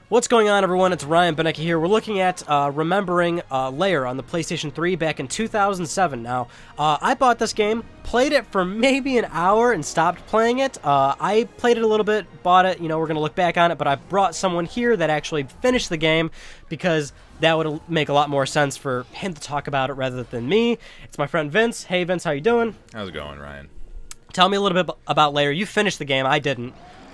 What's going on, everyone? It's Ryan Benecke here. We're looking at remembering Lair on the PlayStation 3 back in 2007. Now, I bought this game, played it for maybe an hour, and stopped playing it. I played it a little bit, bought it, we're going to look back on it, but I brought someone here that actually finished the game because that would make a lot more sense for him to talk about it rather than me. It's my friend Vince. Hey, Vince, how you doing? How's it going, Ryan? Tell me a little bit about Lair. You finished the game. I didn't.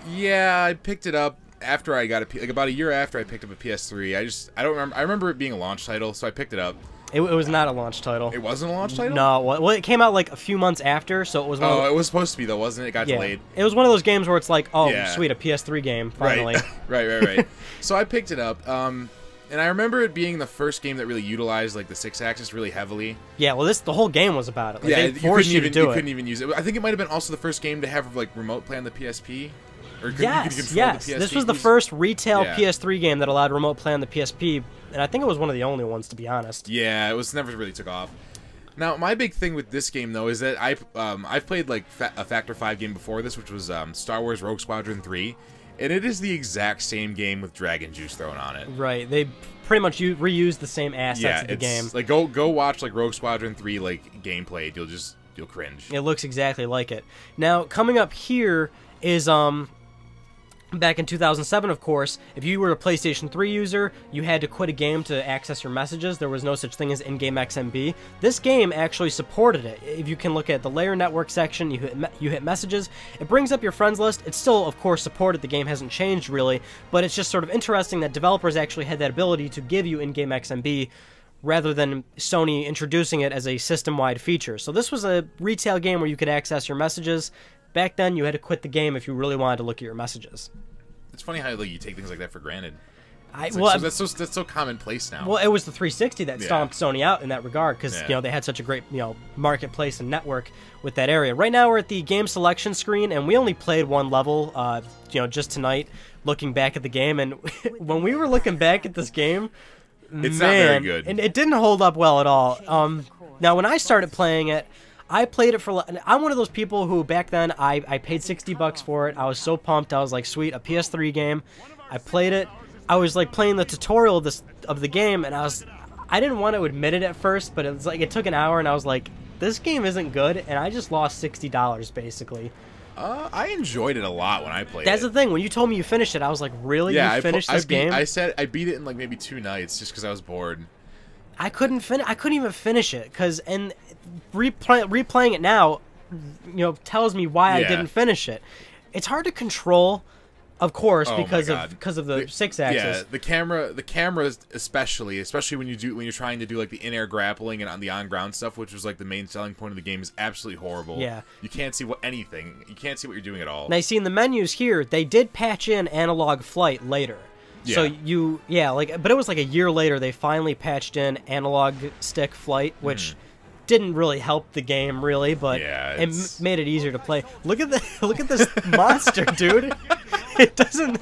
Yeah, I picked it up after I got about a year after I picked up a PS3. I don't remember. I remember it being a launch title, so I picked it up. It was not a launch title. It wasn't a launch title? No. Well, it came out like a few months after, so it was. It was supposed to be though, wasn't it? It got delayed. It was one of those games where it's like, oh, yeah. Sweet, a PS3 game finally. Right. So I picked it up. And I remember it being the first game that really utilized like the 6-axis really heavily. Yeah, well, the whole game was about it. Like, yeah, they forced you to do it. You couldn't even use it. I think it might have been also the first game to have like remote play on the PSP. Or Yes. The PSP. This was the first retail PS3 game that allowed remote play on the PSP, and I think it was one of the only ones, to be honest. Yeah, it was never really took off. Now, my big thing with this game though is that I've played like a Factor 5 game before this, which was Star Wars Rogue Squadron 3. And it is the exact same game with dragon juice thrown on it. Right, they pretty much reused the same assets of the game. Like go watch like Rogue Squadron 3 like gameplay. You'll cringe. It looks exactly like it. Now coming up here is back in 2007, of course, if you were a PlayStation 3 user, you had to quit a game to access your messages. There was no such thing as in-game XMB. This game actually supported it. If you can look at the Lair network section, you hit messages, it brings up your friends list. It's still, of course, supported. The game hasn't changed, really, but it's just sort of interesting that developers actually had that ability to give you in-game XMB rather than Sony introducing it as a system-wide feature. So this was a retail game where you could access your messages. Back then, you had to quit the game if you really wanted to look at your messages. It's funny how like you take things like that for granted. That's so commonplace now. Well, it was the 360 that stomped Sony out in that regard because they had such a great marketplace and network with that area. Right now, we're at the game selection screen, and we only played one level. Just tonight, looking back at the game, and when we were looking back at this game, it's not very good, and it didn't hold up well at all. Now, when I started playing it, I played it for... I'm one of those people who, back then, I paid $60 for it. I was so pumped. I was like, sweet, a PS3 game. I played it. I was, like, playing the tutorial of the game, and I didn't want to admit it at first, but it was like, it took an hour, and I was like, this game isn't good, and I just lost $60, basically. I enjoyed it a lot when I played it. That's the thing. When you told me you finished it, I was like, really? Yeah, you finished this game? I said I beat it in, like, maybe 2 nights just because I was bored. I couldn't even finish it and replaying it now, tells me why I didn't finish it. It's hard to control, of course, because of the 6-axis. Yeah, the camera especially when you're trying to do like the in-air grappling and on the on-ground stuff, which was like the main selling point of the game, is absolutely horrible. Yeah, you can't see anything. You can't see what you're doing at all. Now, you see in the menus here, they did patch in analog flight later. Yeah. So but it was like a year later they finally patched in analog stick flight, which didn't really help the game really, but it made it easier to play. Look at this monster, dude. It doesn't.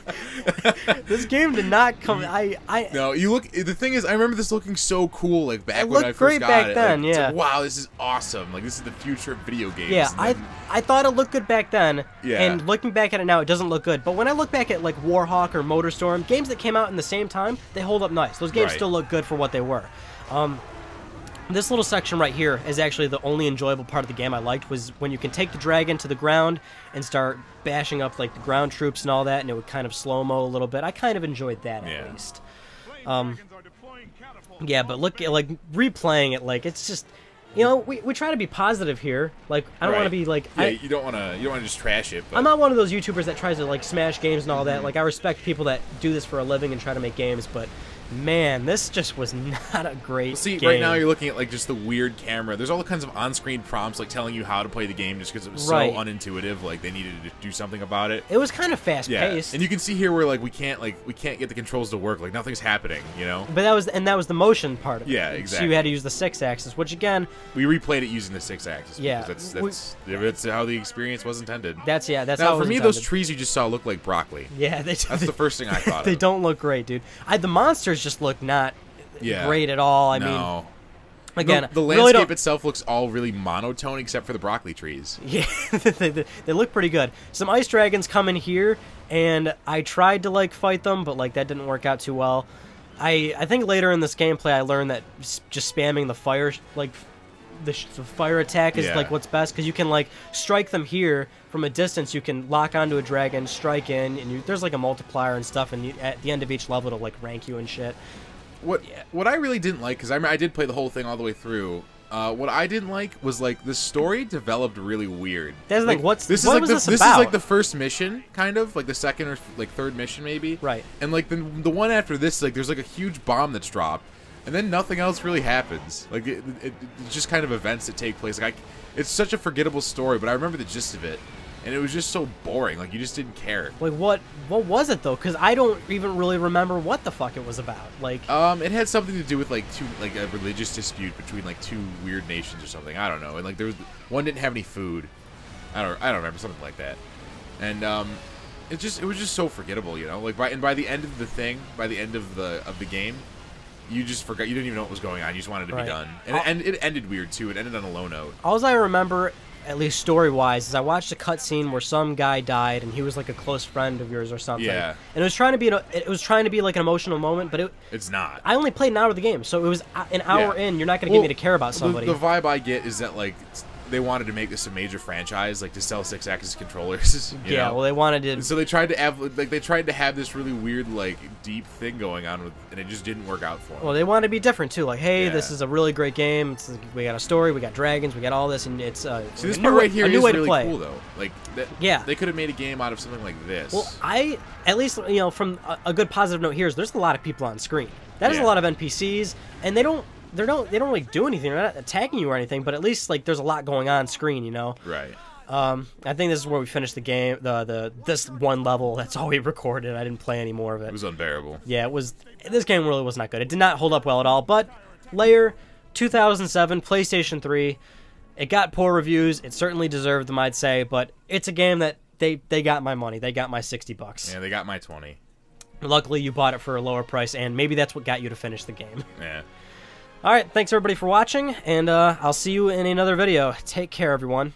This game did not come. No, you look. The thing is, I remember this looking so cool, like back when I first got it. It looked great back then. Like, it's like, wow, this is awesome. Like, this is the future of video games. Yeah, I thought it looked good back then. Yeah. And looking back at it now, it doesn't look good. But when I look back at like Warhawk or MotorStorm, games that came out in the same time, they hold up nice. Those games still look good for what they were. This little section right here is actually the only enjoyable part of the game I liked, was when you can take the dragon to the ground and start bashing up like the ground troops and all that, and it would kind of slow-mo a little bit. I kind of enjoyed that at least. Yeah, but look, like replaying it, like it's just, we try to be positive here. Like I don't want to be like you don't want to just trash it. But I'm not one of those YouTubers that tries to like smash games and all that. Like I respect people that do this for a living and try to make games, but man, this just was not a great game. Right now you're looking at like just the weird camera. There's all kinds of on-screen prompts like telling you how to play the game just because it was so unintuitive. Like they needed to do something about it. It was kind of fast-paced. And you can see here where like we can't get the controls to work. Like nothing's happening, But that was the motion part of it. Yeah, exactly. So you had to use the 6-axis, which again, we replayed it using the 6-axis. Yeah, that's how the experience was intended. That's now, how it was for me, intended. those trees you just saw look like broccoli. Yeah, that's the first thing I thought. They don't look great, dude. The monsters just look not great at all. I mean, Again, the really landscape itself looks all really monotone except for the broccoli trees. Yeah, they look pretty good. Some ice dragons come in here, and I tried to like fight them, but like that didn't work out too well. I think later in this gameplay I learned that just spamming the fire the fire attack is like what's best, because you can like strike them here from a distance. You can lock onto a dragon, strike in, and there's like a multiplier and stuff, and at the end of each level it'll like rank you and shit. What I really didn't like, because I did play the whole thing all the way through. What I didn't like was like the story developed really weird. That's like this is like the first mission, kind of like the second or like third mission maybe. Right. And like the one after this, like there's like a huge bomb that's dropped, and then nothing else really happens. Like it's just kind of events that take place. Like it's such a forgettable story, but I remember the gist of it. And it was just so boring. Like, you just didn't care. Like, what was it, though? Because I don't even really remember what the fuck it was about. Like, it had something to do with, like, a religious dispute between, like, two weird nations or something. I don't know. And, like, one didn't have any food. I don't remember, something like that. And, it was just so forgettable, you know? Like, by the end of the thing, by the end of the game, you just forgot. You didn't even know what was going on. You just wanted to be done. And it ended weird, too. It ended on a low note. All I remember, at least story-wise, is I watched a cutscene where some guy died, and he was like a close friend of yours or something. Yeah. And it was trying to be like an emotional moment, but it's not. I only played an hour of the game, so it was an hour in. You're not going to get me to care about somebody. The vibe I get is that like they wanted to make this a major franchise, like to sell 6-axis controllers. You know? Well, they wanted to. So they tried to have this really weird, like deep thing going on and it just didn't work out for them. Well, they wanted to be different too. Like, hey, this is a really great game. We got a story, we got dragons, we got all this, and it's See, this part right here is really cool though. Like, they could have made a game out of something like this. Well, at least from a good positive note here is there's a lot of people on screen. That is a lot of NPCs, and they don't really do anything. They're not attacking you or anything, but at least like there's a lot going on screen, you know. Right. I think this is where we finished the game. This one level. That's all we recorded. I didn't play any more of it. It was unbearable. Yeah, it was. This game really was not good. It did not hold up well at all. But Lair, 2007, PlayStation 3. It got poor reviews. It certainly deserved them, I'd say. But it's a game that they got my money. They got my $60. Yeah, they got my 20. Luckily, you bought it for a lower price, and maybe that's what got you to finish the game. Yeah. All right, thanks everybody for watching, and I'll see you in another video. Take care, everyone.